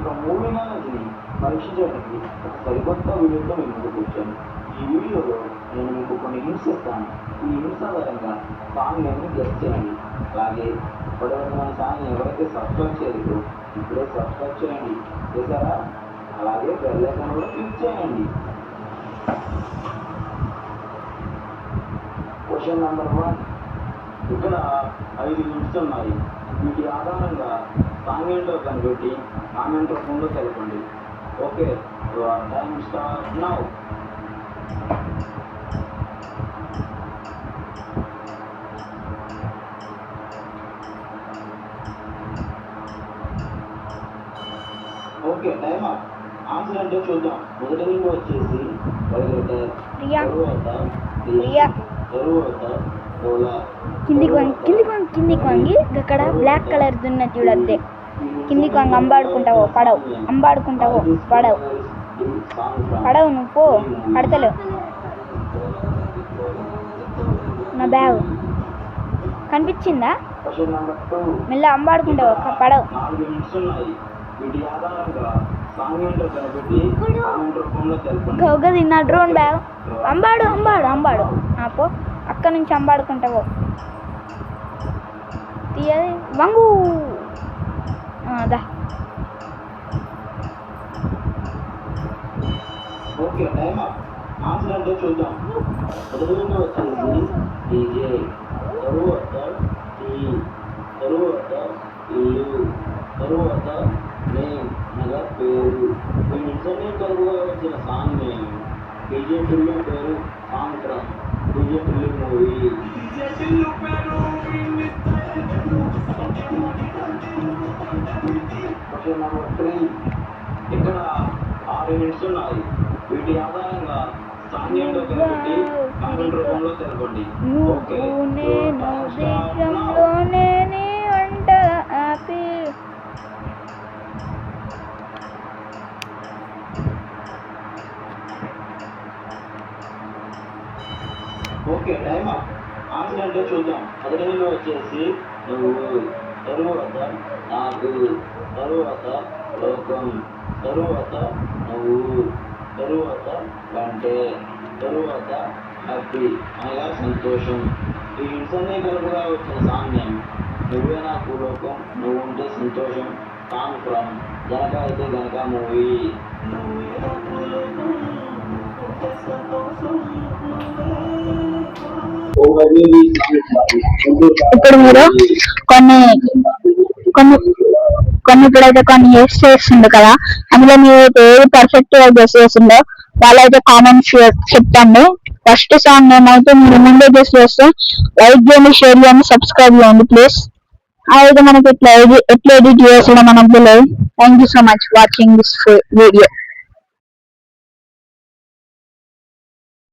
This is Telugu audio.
యొక్క మూవీ నాలెడ్జ్ని పరీక్షించడానికి ఒక సరికొత్త వీడియోతో మేము ముందుకు వచ్చాను. ఈ వీడియోలో నేను మీకు కొన్ని హింట్స్ ఇస్తాను. ఈ హింట్స్ ఆధారంగా సాంగ్ నేమ్ని గెస్ చేయండి. అలాగే ఇప్పటివరకు మన ఛానల్ని ఎవరైతే సబ్స్క్రైబ్ చేయలేదో ఇప్పుడే సబ్స్క్రైబ్ చేయండి. చేశారా? అలాగే బెల్ ఐకాన్ కూడా క్లిక్ చేయండి. Question number 1. ఇక్కడ 5 హింట్స్ ఉన్నాయి. వీటి ఆధారంగా సాంగ్ ఏంటో కనిపెట్టి కామెంట్ రూపంలో తెలపండి. Okay, your time start now. Okay, time up. Answer అంటే చూద్దాం. మొదటి హింట్ వచ్చేసి వైలెటర్, తరువాత ఓలా. కిందికి వంగి అక్కడ బ్లాక్ కలర్ దున్నది చూడద్దే. కిందికి వంగి అంబాడుకుంటావో పడవు నువ్వు పో, పడతలేవు. నా బ్యాగ్ కనిపించిందా? మెల్ల అంబాడుకుంటావు పడవు. గది నా డ్రోన్ బ్యాగ్. అంబాడు పో, అక్కడ నుంచి అంబాడుకుంటావో. తీయది వంగు. దా. Okay, time up. ఆన్సర్ అంటే చూద్దాం. మొదటి వచ్చేసి డీజే, తరువాత టీ, తరువాత ఇల్లు, తరువాత నేమ్ అనగా పేరు. ఈ నిజమే కలుగుగా వచ్చిన సాంగ్ నేమ్. డీజే టిల్లు పేరు song from DJ Tillu movie. Question number 3. ఇక్కడ 6 హింట్స్ ఉన్నాయి. వీటి ఆధారంగా సాంగ్ ఏంటో కనిపెట్టి కామెంట్ రూపంలో తెలపండి. Okay, okay, time up. Answer అంటే చూద్దాం. మొదటి హింట్ వచ్చేసి నువ్వు, తరువాత నాకు, తరువాత లోకం, తరువాత నువ్వు, తరువాత కంటే, తరువాత హ్యాపీ అనగా సంతోషం. ఈ హింట్స్ అన్నీ కలుపుగా వచ్చిన సాంగ్ నేమ్. నువ్వే నాకు లోకం, నువ్వు ఉంటే సంతోషం. సాంగ్ ఫ్రమ్ గనక అయితే గనక మూవీ. ఇప్పుడు మీరు కొన్ని ఇప్పుడైతే కొన్ని గెస్ చేస్తుండే కదా, అందులో మీరు ఏది పర్ఫెక్ట్ గా గెస్ చేస్తుండో వాళ్ళైతే కామెంట్స్ చెప్తాండి. ఫస్ట్ సాంగ్ ఏమైతే మీరు ముందే గెస్ చేస్తే లైక్ చేయండి, షేర్ చేయండి, సబ్స్క్రైబ్ చేయండి ప్లీజ్. అయితే మనకి ఎట్లా ఎడిట్ చేసిన మనకు తెలియదు. Thank you so much watching this video.